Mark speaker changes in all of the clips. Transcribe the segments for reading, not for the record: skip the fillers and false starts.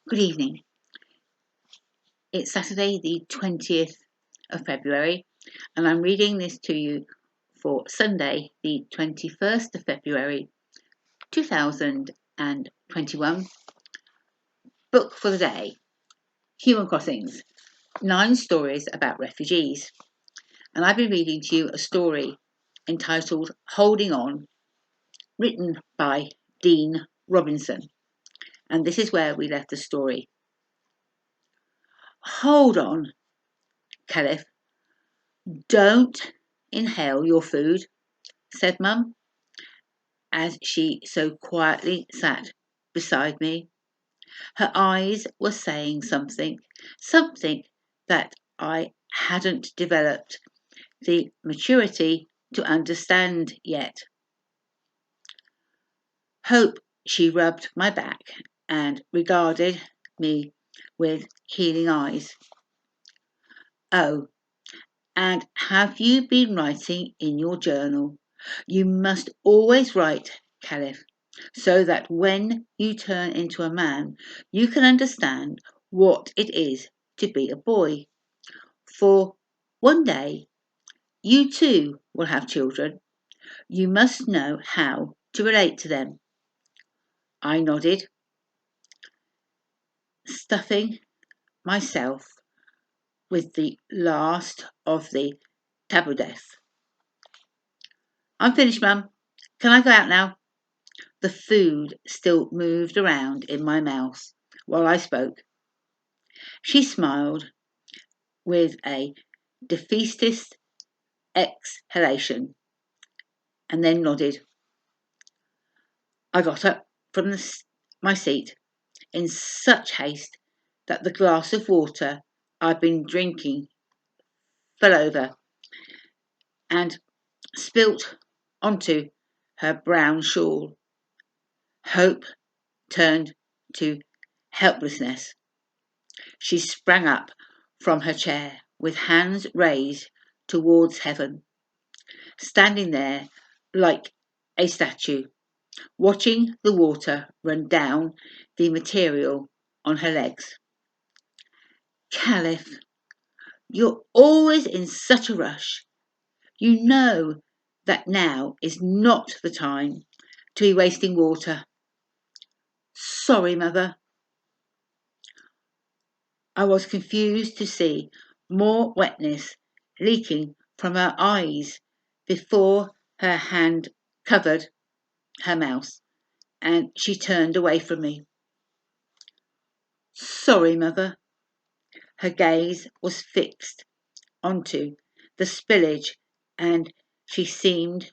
Speaker 1: Good evening. It's Saturday, the 20th of February, and I'm reading this to you for Sunday, the 21st of February, 2021. Book for the day: Human Crossings, 9 stories about refugees. And I've been reading to you a story entitled Holding On, written by Dean Robinson. And this is where we left the story. Hold on, Caliph. Don't inhale your food, said Mum, as she so quietly sat beside me. Her eyes were saying something that I hadn't developed the maturity to understand yet. Hope she rubbed my back and regarded me with healing eyes. Oh, and have you been writing in your journal? You must always write, Caliph, so that when you turn into a man, you can understand what it is to be a boy. For one day, you too will have children. You must know how to relate to them. I nodded, stuffing myself with the last of the taboo death. I'm finished, Mum. Can I go out now? The food still moved around in my mouth while I spoke. She smiled with a defeatist exhalation and then nodded. I got up from my seat in such haste that the glass of water I'd been drinking fell over and spilt onto her brown shawl. Hope turned to helplessness. She sprang up from her chair with hands raised towards heaven, standing there like a statue, watching the water run down the material on her legs. Caliph, you're always in such a rush. You know that now is not the time to be wasting water. Sorry, Mother. I was confused to see more wetness leaking from her eyes before her hand covered her mouth, and she turned away from me. Sorry, Mother. Her gaze was fixed onto the spillage, and she seemed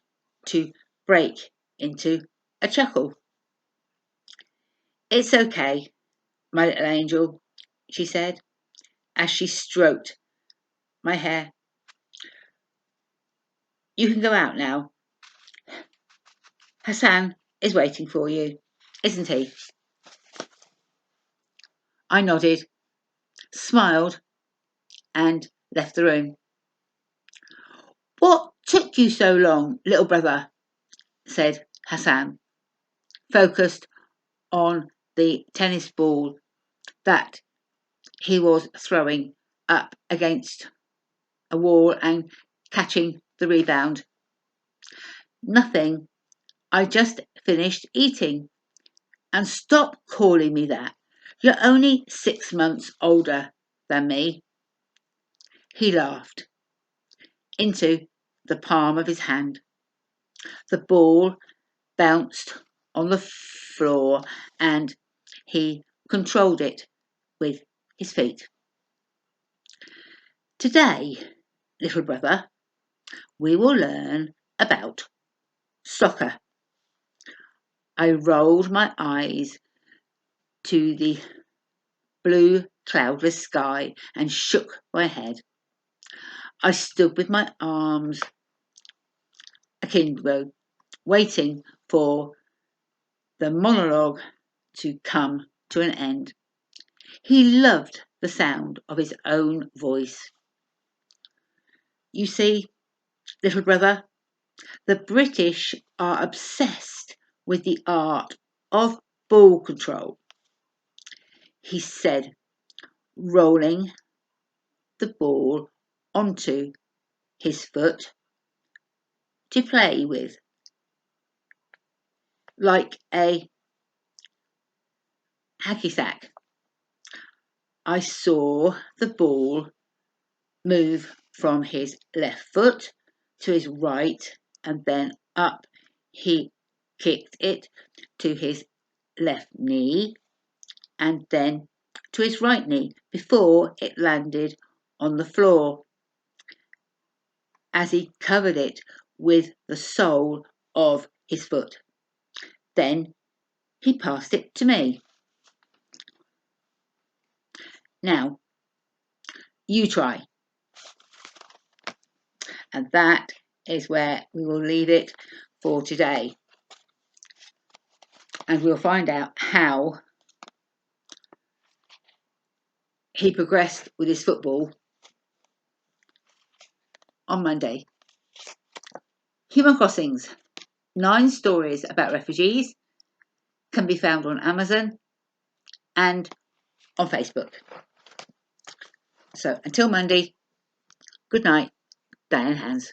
Speaker 1: to break into a chuckle. It's okay, my little angel, she said, as she stroked my hair. You can go out now. Hassan is waiting for you, isn't he? I nodded, smiled, and left the room. What took you so long, little brother? Said Hassan, focused on the tennis ball that he was throwing up against a wall and catching the rebound. Nothing. I just finished eating. And stop calling me that. You're only 6 months older than me. He laughed into the palm of his hand. The ball bounced on the floor and he controlled it with his feet. Today, little brother, we will learn about soccer. I rolled my eyes to the blue cloudless sky and shook my head. I stood with my arms akimbo, waiting for the monologue to come to an end. He loved the sound of his own voice. You see, little brother, the British are obsessed with the art of ball control. he said, rolling the ball onto his foot to play with, like a hacky sack. I saw the ball move from his left foot to his right, and then up. He kicked it to his left knee and then to his right knee before it landed on the floor, as he covered it with the sole of his foot. Then he passed it to me. Now, you try. And that is where we will leave it for today. And we'll find out how he progressed with his football on Monday. Human Crossings, 9 stories about refugees, can be found on Amazon and on Facebook. So until Monday, good night, Diane Hans.